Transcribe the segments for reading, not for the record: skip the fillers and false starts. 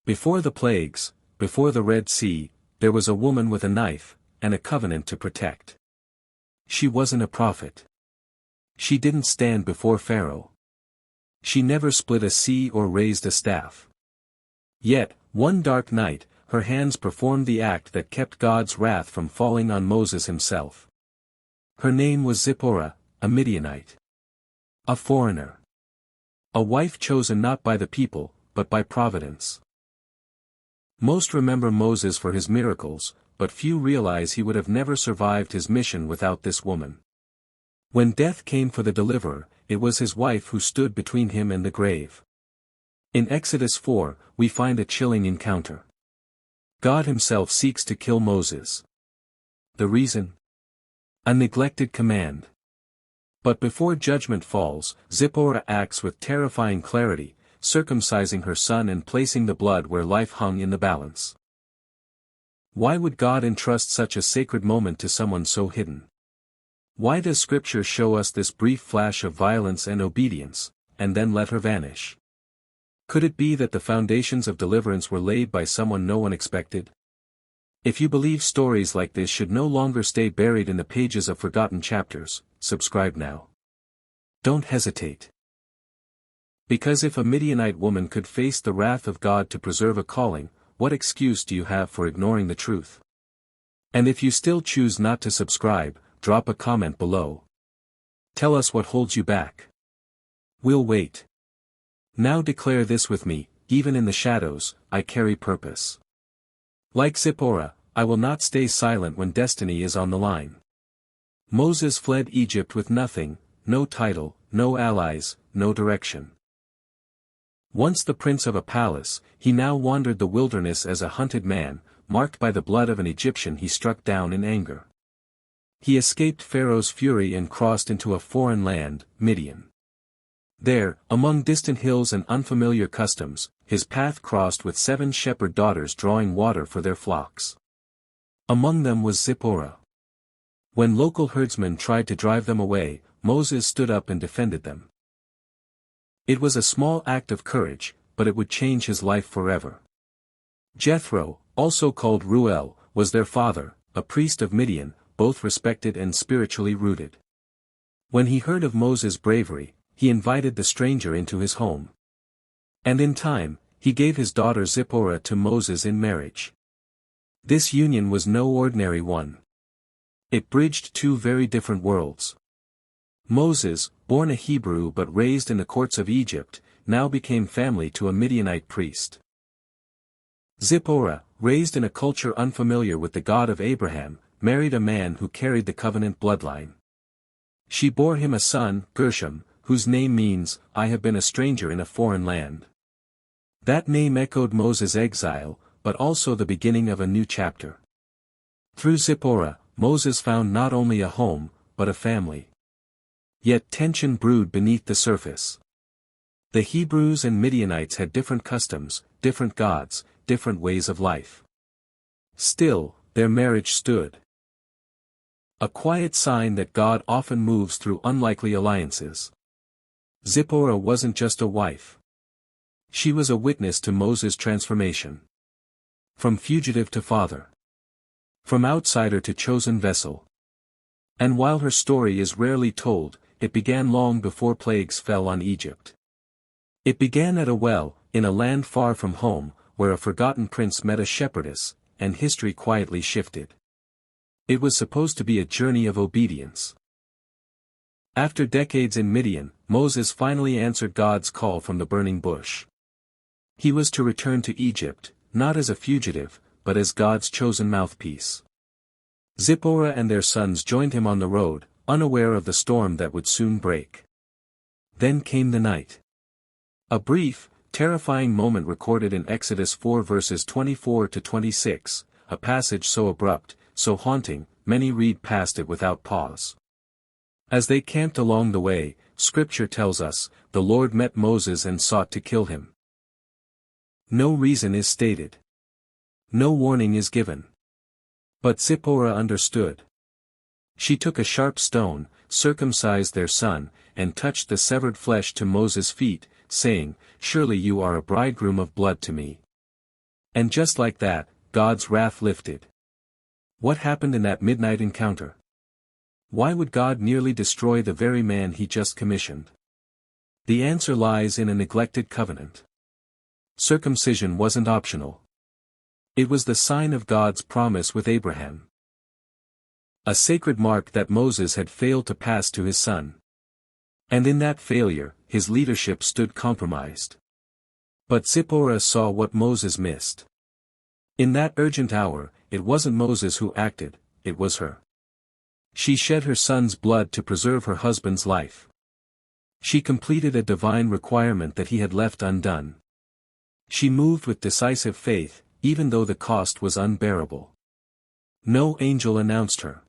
Before the plagues, before the Red Sea, there was a woman with a knife, and a covenant to protect. She wasn't a prophet. She didn't stand before Pharaoh. She never split a sea or raised a staff. Yet, one dark night, her hands performed the act that kept God's wrath from falling on Moses himself. Her name was Zipporah, a Midianite. A foreigner. A wife chosen not by the people, but by providence. Most remember Moses for his miracles, but few realize he would have never survived his mission without this woman. When death came for the deliverer, it was his wife who stood between him and the grave. In Exodus 4, we find a chilling encounter. God himself seeks to kill Moses. The reason? A neglected command. But before judgment falls, Zipporah acts with terrifying clarity, circumcising her son and placing the blood where life hung in the balance. Why would God entrust such a sacred moment to someone so hidden? Why does Scripture show us this brief flash of violence and obedience, and then let her vanish? Could it be that the foundations of deliverance were laid by someone no one expected? If you believe stories like this should no longer stay buried in the pages of forgotten chapters, subscribe now. Don't hesitate. Because if a Midianite woman could face the wrath of God to preserve a calling, what excuse do you have for ignoring the truth? And if you still choose not to subscribe, drop a comment below. Tell us what holds you back. We'll wait. Now declare this with me, even in the shadows, I carry purpose. Like Zipporah, I will not stay silent when destiny is on the line. Moses fled Egypt with nothing, no title, no allies, no direction. Once the prince of a palace, he now wandered the wilderness as a hunted man, marked by the blood of an Egyptian he struck down in anger. He escaped Pharaoh's fury and crossed into a foreign land, Midian. There, among distant hills and unfamiliar customs, his path crossed with 7 shepherd daughters drawing water for their flocks. Among them was Zipporah. When local herdsmen tried to drive them away, Moses stood up and defended them. It was a small act of courage, but it would change his life forever. Jethro, also called Ruel, was their father, a priest of Midian, both respected and spiritually rooted. When he heard of Moses' bravery, he invited the stranger into his home. And in time, he gave his daughter Zipporah to Moses in marriage. This union was no ordinary one. It bridged 2 very different worlds. Moses, born a Hebrew but raised in the courts of Egypt, now became family to a Midianite priest. Zipporah, raised in a culture unfamiliar with the God of Abraham, married a man who carried the covenant bloodline. She bore him a son, Gershom, whose name means, I have been a stranger in a foreign land. That name echoed Moses' exile, but also the beginning of a new chapter. Through Zipporah, Moses found not only a home, but a family. Yet tension brewed beneath the surface. The Hebrews and Midianites had different customs, different gods, different ways of life. Still, their marriage stood. A quiet sign that God often moves through unlikely alliances. Zipporah wasn't just a wife. She was a witness to Moses' transformation. From fugitive to father. From outsider to chosen vessel. And while her story is rarely told, it began long before plagues fell on Egypt. It began at a well, in a land far from home, where a forgotten prince met a shepherdess, and history quietly shifted. It was supposed to be a journey of obedience. After decades in Midian, Moses finally answered God's call from the burning bush. He was to return to Egypt, not as a fugitive, but as God's chosen mouthpiece. Zipporah and their sons joined him on the road, unaware of the storm that would soon break. Then came the night. A brief, terrifying moment recorded in Exodus 4 verses 24 to 26, a passage so abrupt, so haunting, many read past it without pause. As they camped along the way, Scripture tells us, the Lord met Moses and sought to kill him. No reason is stated. No warning is given. But Zipporah understood. She took a sharp stone, circumcised their son, and touched the severed flesh to Moses' feet, saying, Surely you are a bridegroom of blood to me. And just like that, God's wrath lifted. What happened in that midnight encounter? Why would God nearly destroy the very man he just commissioned? The answer lies in a neglected covenant. Circumcision wasn't optional. It was the sign of God's promise with Abraham. A sacred mark that Moses had failed to pass to his son. And in that failure, his leadership stood compromised. But Zipporah saw what Moses missed. In that urgent hour, it wasn't Moses who acted, it was her. She shed her son's blood to preserve her husband's life. She completed a divine requirement that he had left undone. She moved with decisive faith, even though the cost was unbearable. No angel announced her.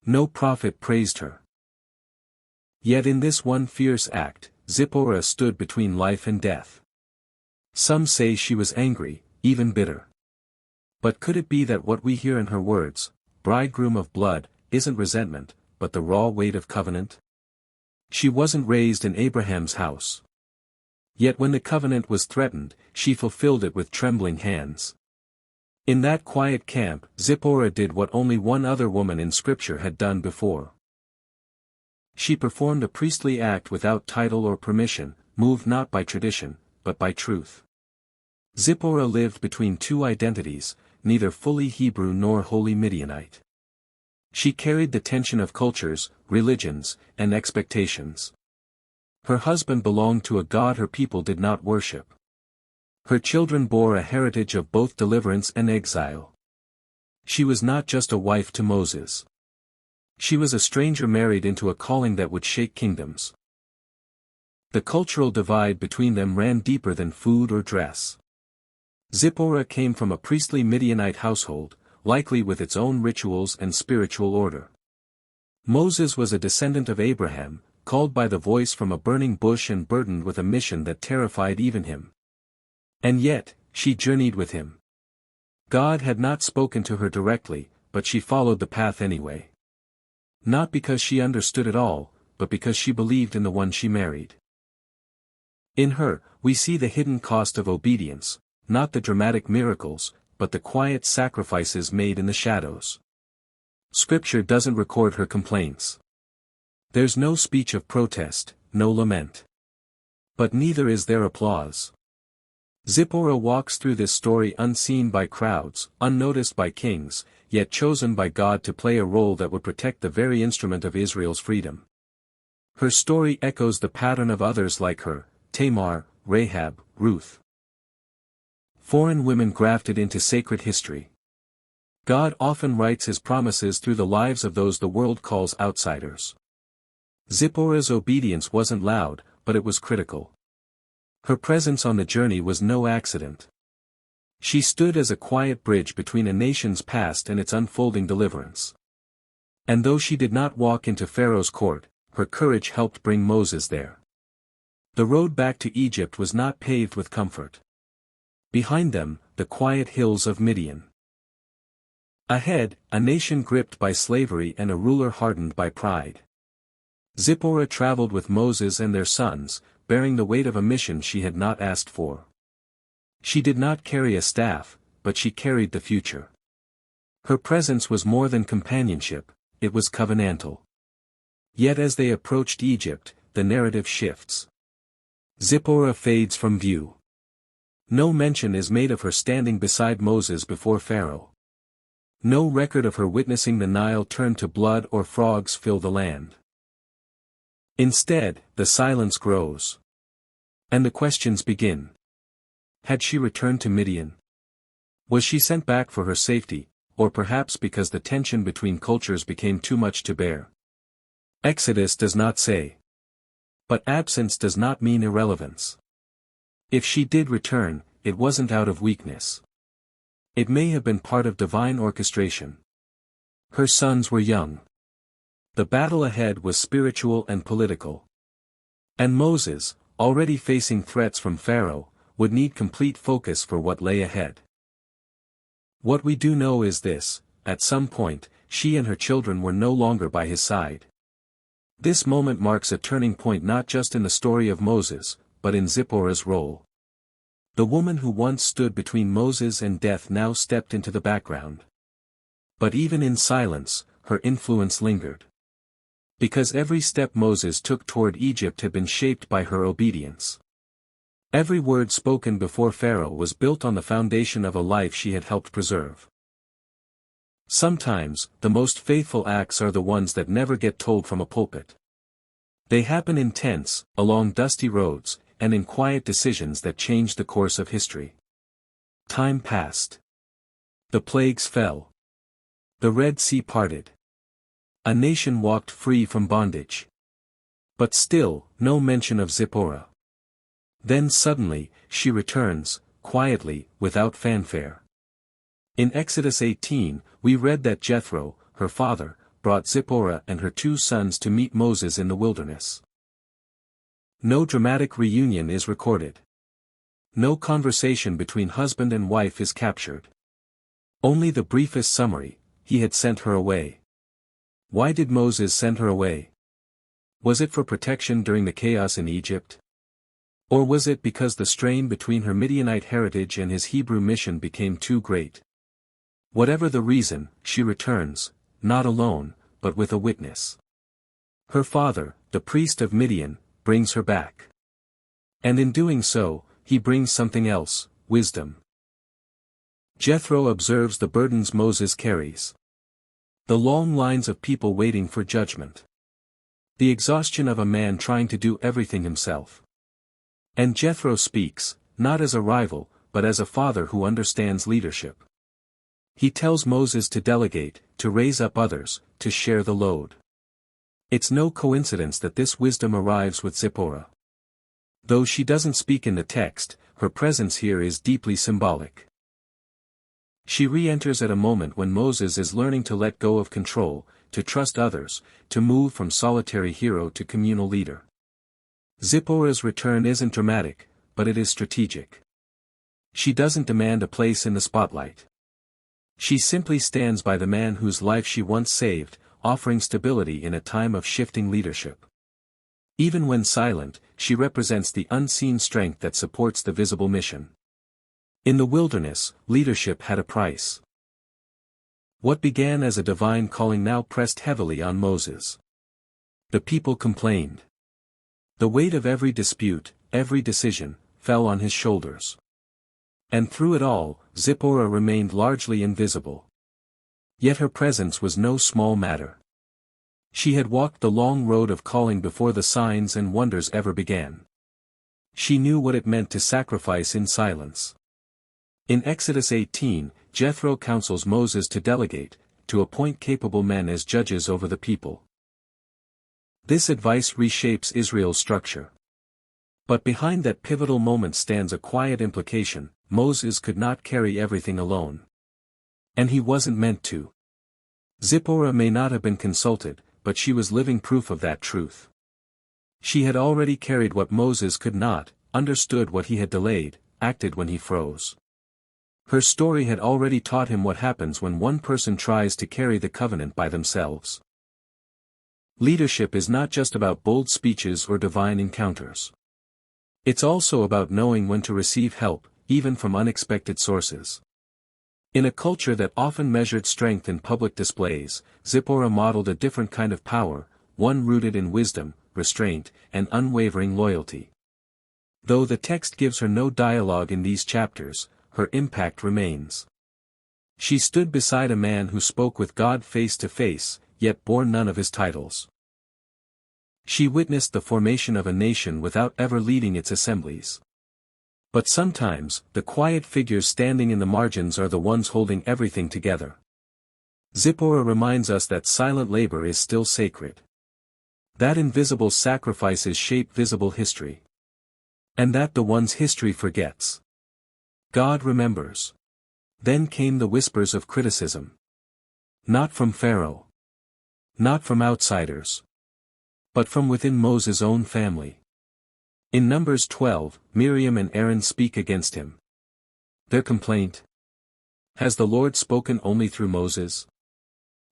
No prophet praised her. Yet in this one fierce act, Zipporah stood between life and death. Some say she was angry, even bitter. But could it be that what we hear in her words, bridegroom of blood, isn't resentment, but the raw weight of covenant? She wasn't raised in Abraham's house. Yet when the covenant was threatened, she fulfilled it with trembling hands. In that quiet camp, Zipporah did what only one other woman in Scripture had done before. She performed a priestly act without title or permission, moved not by tradition, but by truth. Zipporah lived between two identities, neither fully Hebrew nor wholly Midianite. She carried the tension of cultures, religions, and expectations. Her husband belonged to a God her people did not worship. Her children bore a heritage of both deliverance and exile. She was not just a wife to Moses. She was a stranger married into a calling that would shake kingdoms. The cultural divide between them ran deeper than food or dress. Zipporah came from a priestly Midianite household, likely with its own rituals and spiritual order. Moses was a descendant of Abraham, called by the voice from a burning bush and burdened with a mission that terrified even him. And yet, she journeyed with him. God had not spoken to her directly, but she followed the path anyway. Not because she understood it all, but because she believed in the one she married. In her, we see the hidden cost of obedience, not the dramatic miracles, but the quiet sacrifices made in the shadows. Scripture doesn't record her complaints. There's no speech of protest, no lament. But neither is there applause. Zipporah walks through this story unseen by crowds, unnoticed by kings, yet chosen by God to play a role that would protect the very instrument of Israel's freedom. Her story echoes the pattern of others like her, Tamar, Rahab, Ruth. Foreign women grafted into sacred history. God often writes his promises through the lives of those the world calls outsiders. Zipporah's obedience wasn't loud, but it was critical. Her presence on the journey was no accident. She stood as a quiet bridge between a nation's past and its unfolding deliverance. And though she did not walk into Pharaoh's court, her courage helped bring Moses there. The road back to Egypt was not paved with comfort. Behind them, the quiet hills of Midian. Ahead, a nation gripped by slavery and a ruler hardened by pride. Zipporah traveled with Moses and their sons, bearing the weight of a mission she had not asked for. She did not carry a staff, but she carried the future. Her presence was more than companionship, it was covenantal. Yet as they approached Egypt, the narrative shifts. Zipporah fades from view. No mention is made of her standing beside Moses before Pharaoh. No record of her witnessing the Nile turn to blood or frogs fill the land. Instead, the silence grows. And the questions begin. Had she returned to Midian? Was she sent back for her safety, or perhaps because the tension between cultures became too much to bear? Exodus does not say. But absence does not mean irrelevance. If she did return, it wasn't out of weakness. It may have been part of divine orchestration. Her sons were young. The battle ahead was spiritual and political. And Moses, already facing threats from Pharaoh, would need complete focus for what lay ahead. What we do know is this: at some point, she and her children were no longer by his side. This moment marks a turning point not just in the story of Moses, but in Zipporah's role. The woman who once stood between Moses and death now stepped into the background. But even in silence, her influence lingered. Because every step Moses took toward Egypt had been shaped by her obedience. Every word spoken before Pharaoh was built on the foundation of a life she had helped preserve. Sometimes, the most faithful acts are the ones that never get told from a pulpit. They happen in tents, along dusty roads, and in quiet decisions that change the course of history. Time passed. The plagues fell. The Red Sea parted. A nation walked free from bondage. But still, no mention of Zipporah. Then suddenly, she returns, quietly, without fanfare. In Exodus 18, we read that Jethro, her father, brought Zipporah and her 2 sons to meet Moses in the wilderness. No dramatic reunion is recorded. No conversation between husband and wife is captured. Only the briefest summary: he had sent her away. Why did Moses send her away? Was it for protection during the chaos in Egypt? Or was it because the strain between her Midianite heritage and his Hebrew mission became too great? Whatever the reason, she returns, not alone, but with a witness. Her father, the priest of Midian, brings her back. And in doing so, he brings something else: wisdom. Jethro observes the burdens Moses carries. The long lines of people waiting for judgment. The exhaustion of a man trying to do everything himself. And Jethro speaks, not as a rival, but as a father who understands leadership. He tells Moses to delegate, to raise up others, to share the load. It's no coincidence that this wisdom arrives with Zipporah. Though she doesn't speak in the text, her presence here is deeply symbolic. She re-enters at a moment when Moses is learning to let go of control, to trust others, to move from solitary hero to communal leader. Zipporah's return isn't dramatic, but it is strategic. She doesn't demand a place in the spotlight. She simply stands by the man whose life she once saved, offering stability in a time of shifting leadership. Even when silent, she represents the unseen strength that supports the visible mission. In the wilderness, leadership had a price. What began as a divine calling now pressed heavily on Moses. The people complained. The weight of every dispute, every decision, fell on his shoulders. And through it all, Zipporah remained largely invisible. Yet her presence was no small matter. She had walked the long road of calling before the signs and wonders ever began. She knew what it meant to sacrifice in silence. In Exodus 18, Jethro counsels Moses to delegate, to appoint capable men as judges over the people. This advice reshapes Israel's structure. But behind that pivotal moment stands a quiet implication: Moses could not carry everything alone. And he wasn't meant to. Zipporah may not have been consulted, but she was living proof of that truth. She had already carried what Moses could not, understood what he had delayed, acted when he froze. Her story had already taught him what happens when one person tries to carry the covenant by themselves. Leadership is not just about bold speeches or divine encounters. It's also about knowing when to receive help, even from unexpected sources. In a culture that often measured strength in public displays, Zipporah modeled a different kind of power, one rooted in wisdom, restraint, and unwavering loyalty. Though the text gives her no dialogue in these chapters, her impact remains. She stood beside a man who spoke with God face to face, yet bore none of his titles. She witnessed the formation of a nation without ever leading its assemblies. But sometimes, the quiet figures standing in the margins are the ones holding everything together. Zipporah reminds us that silent labor is still sacred. That invisible sacrifices shape visible history. And that the ones history forgets, God remembers. Then came the whispers of criticism. Not from Pharaoh. Not from outsiders. But from within Moses' own family. In Numbers 12, Miriam and Aaron speak against him. Their complaint: has the Lord spoken only through Moses?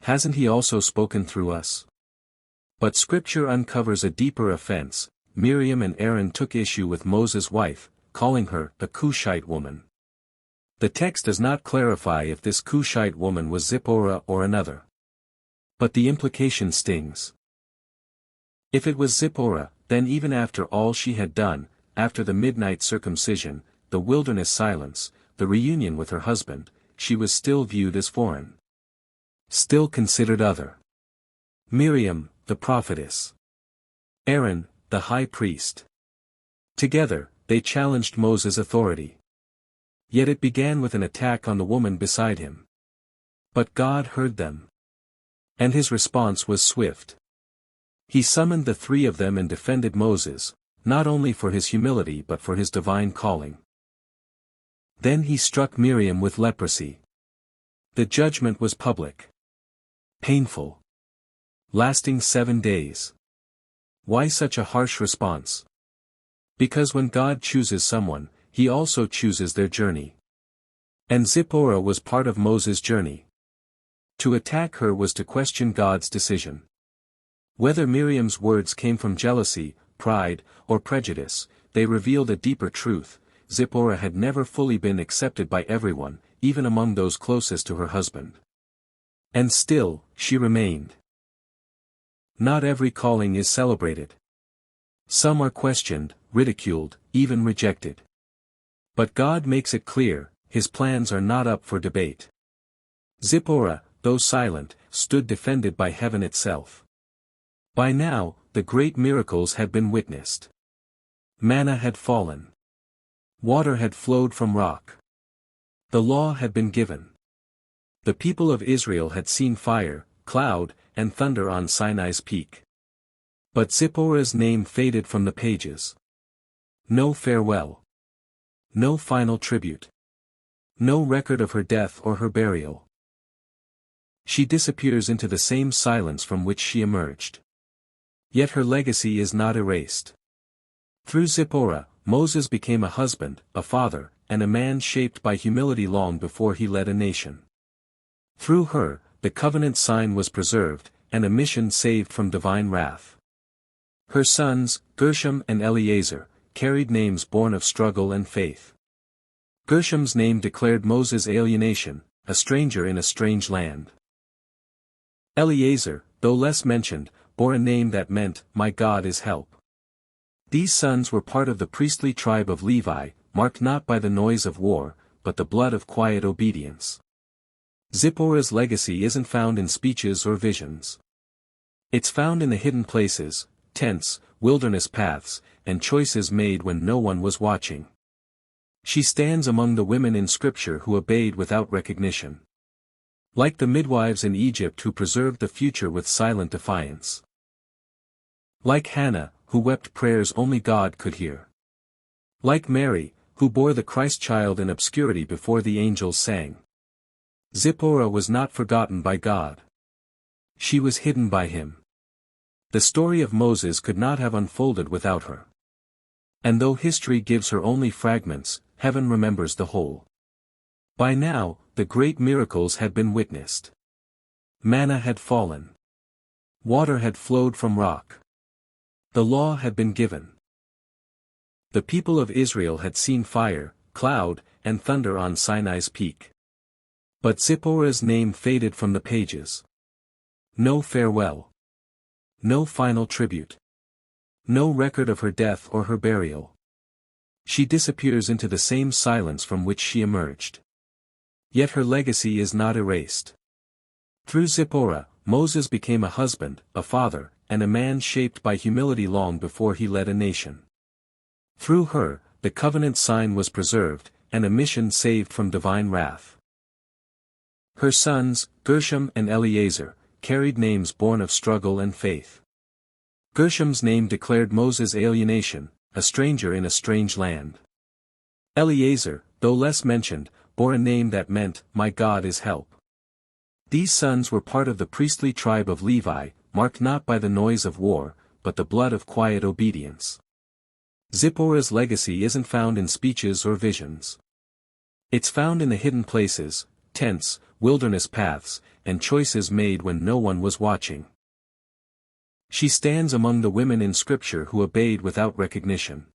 Hasn't he also spoken through us? But Scripture uncovers a deeper offense. Miriam and Aaron took issue with Moses' wife, calling her a Cushite woman. The text does not clarify if this Cushite woman was Zipporah or another. But the implication stings. If it was Zipporah, then even after all she had done, after the midnight circumcision, the wilderness silence, the reunion with her husband, she was still viewed as foreign. Still considered other. Miriam, the prophetess. Aaron, the high priest. Together, they challenged Moses' authority. Yet it began with an attack on the woman beside him. But God heard them. And his response was swift. He summoned the three of them and defended Moses, not only for his humility but for his divine calling. Then he struck Miriam with leprosy. The judgment was public. Painful. Lasting 7 days. Why such a harsh response? Because when God chooses someone, he also chooses their journey. And Zipporah was part of Moses' journey. To attack her was to question God's decision. Whether Miriam's words came from jealousy, pride, or prejudice, they revealed a deeper truth: Zipporah had never fully been accepted by everyone, even among those closest to her husband. And still, she remained. Not every calling is celebrated. Some are questioned, ridiculed, even rejected. But God makes it clear, his plans are not up for debate. Zipporah, though silent, stood defended by heaven itself. By now, the great miracles had been witnessed. Manna had fallen. Water had flowed from rock. The law had been given. The people of Israel had seen fire, cloud, and thunder on Sinai's peak. But Zipporah's name faded from the pages. No farewell. No final tribute. No record of her death or her burial. She disappears into the same silence from which she emerged. Yet her legacy is not erased. Through Zipporah, Moses became a husband, a father, and a man shaped by humility long before he led a nation. Through her, the covenant sign was preserved, and a mission saved from divine wrath. Her sons, Gershom and Eleazar, carried names born of struggle and faith. Gershom's name declared Moses' alienation, a stranger in a strange land. Eleazar, though less mentioned, bore a name that meant, "My God is help." These sons were part of the priestly tribe of Levi, marked not by the noise of war, but the blood of quiet obedience. Zipporah's legacy isn't found in speeches or visions. It's found in the hidden places, tents, wilderness paths, and choices made when no one was watching. She stands among the women in Scripture who obeyed without recognition. Like the midwives in Egypt who preserved the future with silent defiance. Like Hannah, who wept prayers only God could hear. Like Mary, who bore the Christ child in obscurity before the angels sang. Zipporah was not forgotten by God. She was hidden by him. The story of Moses could not have unfolded without her. And though history gives her only fragments, heaven remembers the whole. By now, the great miracles had been witnessed. Manna had fallen. Water had flowed from rock. The law had been given. The people of Israel had seen fire, cloud, and thunder on Sinai's peak. But Zipporah's name faded from the pages. No farewell. No final tribute. No record of her death or her burial. She disappears into the same silence from which she emerged. Yet her legacy is not erased. Through Zipporah, Moses became a husband, a father, and a man shaped by humility long before he led a nation. Through her, the covenant sign was preserved, and a mission saved from divine wrath. Her sons, Gershom and Eleazar, carried names born of struggle and faith. Gershom's name declared Moses' alienation, a stranger in a strange land. Eleazar, though less mentioned, bore a name that meant, "My God is help." These sons were part of the priestly tribe of Levi, marked not by the noise of war, but the blood of quiet obedience. Zipporah's legacy isn't found in speeches or visions. It's found in the hidden places, tents, wilderness paths, and choices made when no one was watching. She stands among the women in Scripture who obeyed without recognition.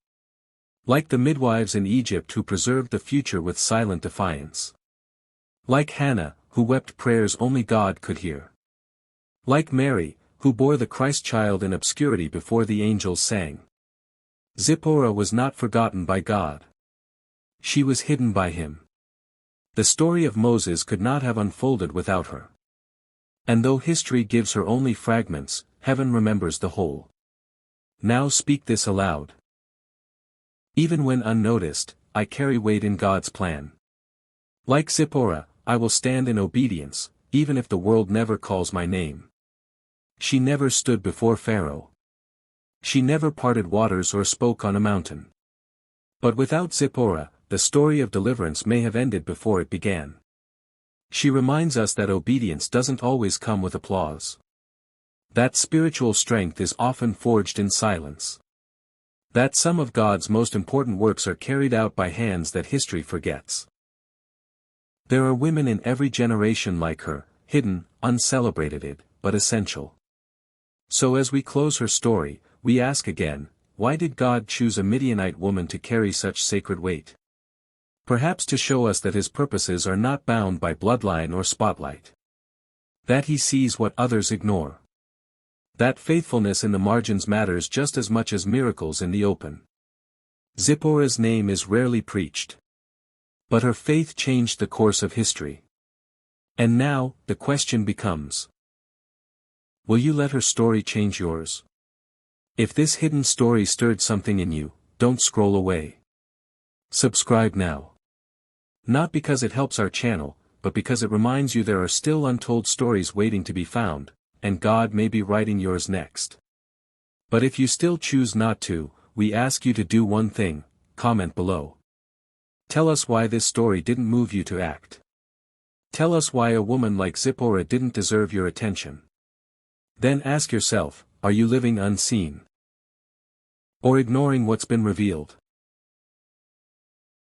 Like the midwives in Egypt who preserved the future with silent defiance. Like Hannah, who wept prayers only God could hear. Like Mary, who bore the Christ child in obscurity before the angels sang. Zipporah was not forgotten by God. She was hidden by him. The story of Moses could not have unfolded without her. And though history gives her only fragments, heaven remembers the whole. Now speak this aloud. Even when unnoticed, I carry weight in God's plan. Like Zipporah, I will stand in obedience, even if the world never calls my name. She never stood before Pharaoh. She never parted waters or spoke on a mountain. But without Zipporah, the story of deliverance may have ended before it began. She reminds us that obedience doesn't always come with applause. That spiritual strength is often forged in silence. That some of God's most important works are carried out by hands that history forgets. There are women in every generation like her, hidden, uncelebrated, but essential. So as we close her story, we ask again, why did God choose a Midianite woman to carry such sacred weight? Perhaps to show us that his purposes are not bound by bloodline or spotlight. That he sees what others ignore. That faithfulness in the margins matters just as much as miracles in the open. Zipporah's name is rarely preached. But her faith changed the course of history. And now, the question becomes, will you let her story change yours? If this hidden story stirred something in you, don't scroll away. Subscribe now. Not because it helps our channel, but because it reminds you there are still untold stories waiting to be found, and God may be writing yours next. But if you still choose not to, we ask you to do one thing: comment below. Tell us why this story didn't move you to act. Tell us why a woman like Zipporah didn't deserve your attention. Then ask yourself, are you living unseen? Or ignoring what's been revealed?